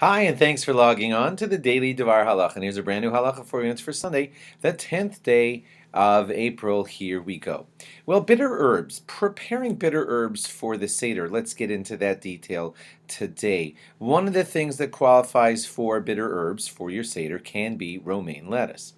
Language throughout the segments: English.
Hi, and thanks for logging on to the Daily DVAR Halacha. And here's a brand new halacha for you. It's for Sunday, the 10th day of April. Here we go. Well, bitter herbs. Preparing bitter herbs for the Seder. Let's get into that detail today. One of the things that qualifies for bitter herbs for your Seder can be romaine lettuce.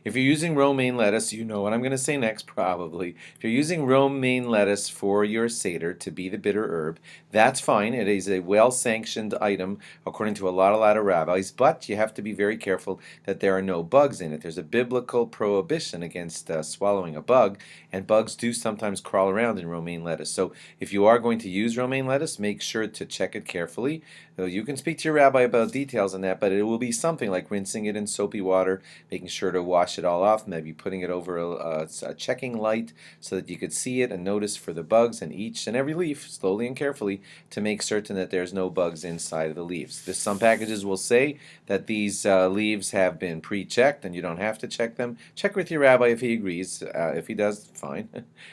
If you're using romaine lettuce, you know what I'm going to say next, probably. If you're using romaine lettuce for your Seder to be the bitter herb, that's fine. It is a well-sanctioned item according to a lot of rabbis, but you have to be very careful that there are no bugs in it. There's a biblical prohibition against swallowing a bug, and bugs do sometimes crawl around in romaine lettuce. So if you are going to use romaine lettuce, make sure to check it carefully. You can speak to your rabbi about details on that, but it will be something like rinsing it in soapy water, making sure to wash it all off, maybe putting it over a checking light so that you could see it and notice for the bugs in each and every leaf, slowly and carefully, to make certain that there's no bugs inside of the leaves. Some packages will say that these leaves have been pre-checked and you don't have to check them. Check with your rabbi if he agrees. If he does, fine.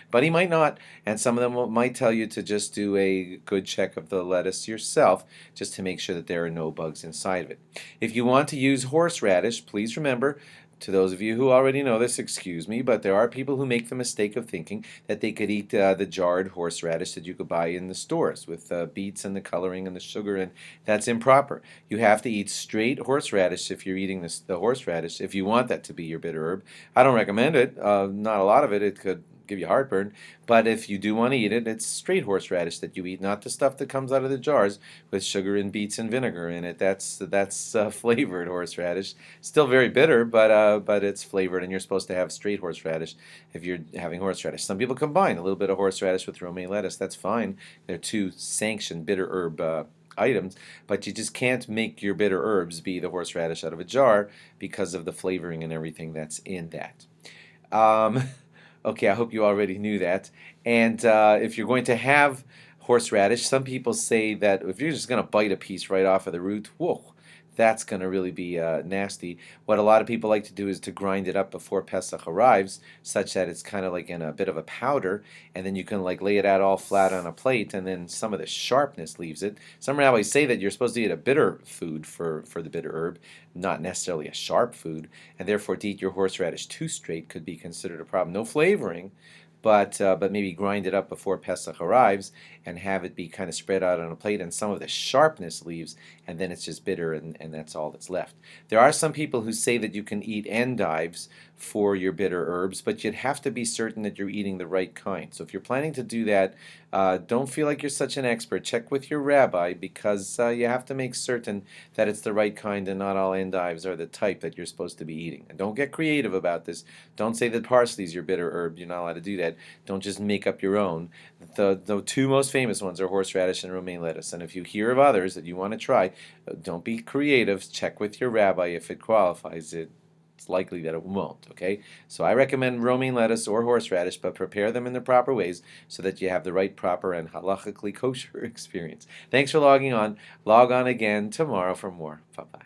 But he might not, and some of them might tell you to just do a good check of the lettuce yourself, just to make sure that there are no bugs inside of it. If you want to use horseradish, please remember, to those of you who already know this, excuse me, but there are people who make the mistake of thinking that they could eat the jarred horseradish that you could buy in the stores with beets and the coloring and the sugar, and that's improper. You have to eat straight horseradish if you're eating the horseradish, if you want that to be your bitter herb. I don't recommend it. Not a lot of it. It could give you heartburn, but if you do want to eat it, it's straight horseradish that you eat, not the stuff that comes out of the jars with sugar and beets and vinegar in it. That's flavored horseradish. Still very bitter, but it's flavored, and you're supposed to have straight horseradish if you're having horseradish. Some people combine a little bit of horseradish with romaine lettuce. That's fine. They're two sanctioned bitter herb items, but you just can't make your bitter herbs be the horseradish out of a jar because of the flavoring and everything that's in that. Okay, I hope you already knew that. And if you're going to have horseradish, some people say that if you're just going to bite a piece right off of the root, whoa, that's going to really be nasty. What a lot of people like to do is to grind it up before Pesach arrives, such that it's kind of like in a bit of a powder, and then you can like lay it out all flat on a plate, and then some of the sharpness leaves it. Some rabbis say that you're supposed to eat a bitter food for the bitter herb, not necessarily a sharp food, and therefore to eat your horseradish too straight could be considered a problem. No flavoring, but maybe grind it up before Pesach arrives and have it be kind of spread out on a plate, and some of the sharpness leaves, and then it's just bitter, and that's all that's left. There are some people who say that you can eat endives for your bitter herbs, but you'd have to be certain that you're eating the right kind. So if you're planning to do that, don't feel like you're such an expert. Check with your rabbi, because you have to make certain that it's the right kind and not all endives are the type that you're supposed to be eating. And don't get creative about this. Don't say that parsley is your bitter herb. You're not allowed to do that. Don't just make up your own. The two most famous ones are horseradish and romaine lettuce. And if you hear of others that you want to try, don't be creative. Check with your rabbi if it qualifies. It's likely that it won't, okay? So I recommend romaine lettuce or horseradish, but prepare them in the proper ways so that you have the right, proper, and halachically kosher experience. Thanks for logging on. Log on again tomorrow for more. Bye-bye.